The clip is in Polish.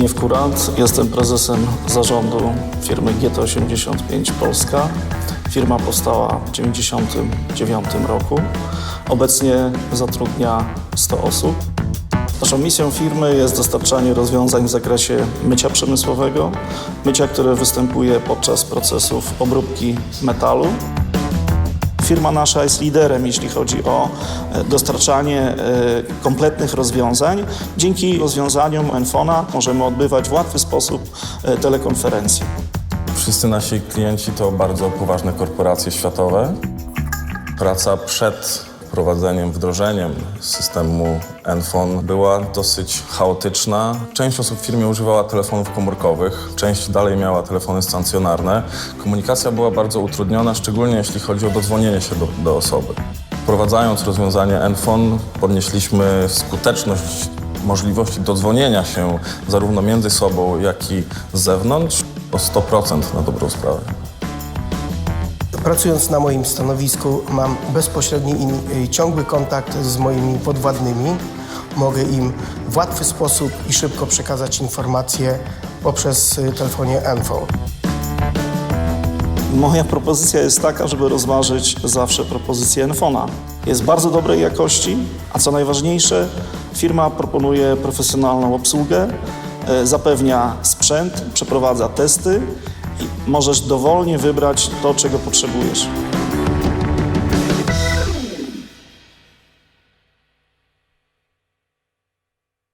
Zbigniew Kurant, jestem prezesem zarządu firmy GT85 Polska. Firma powstała w 1999 roku. Obecnie zatrudnia 100 osób. Naszą misją firmy jest dostarczanie rozwiązań w zakresie mycia przemysłowego, mycia, które występuje podczas procesów obróbki metalu. Firma nasza jest liderem, jeśli chodzi o dostarczanie kompletnych rozwiązań. Dzięki rozwiązaniom Enfona możemy odbywać w łatwy sposób telekonferencje. Wszyscy nasi klienci to bardzo poważne korporacje światowe. Praca przed wprowadzeniem, wdrożeniem systemu Enfon była dosyć chaotyczna. Część osób w firmie używała telefonów komórkowych, część dalej miała telefony stacjonarne. Komunikacja była bardzo utrudniona, szczególnie jeśli chodzi o dodzwonienie się do osoby. Wprowadzając rozwiązanie Enfon podnieśliśmy skuteczność możliwości dodzwonienia się zarówno między sobą, jak i z zewnątrz o 100% na dobrą sprawę. Pracując na moim stanowisku mam bezpośredni i ciągły kontakt z moimi podwładnymi. Mogę im w łatwy sposób i szybko przekazać informacje poprzez telefonie Enfon. Moja propozycja jest taka, żeby rozważyć zawsze propozycję Enfona. Jest bardzo dobrej jakości, a co najważniejsze, firma proponuje profesjonalną obsługę, zapewnia sprzęt, przeprowadza testy i możesz dowolnie wybrać to, czego potrzebujesz.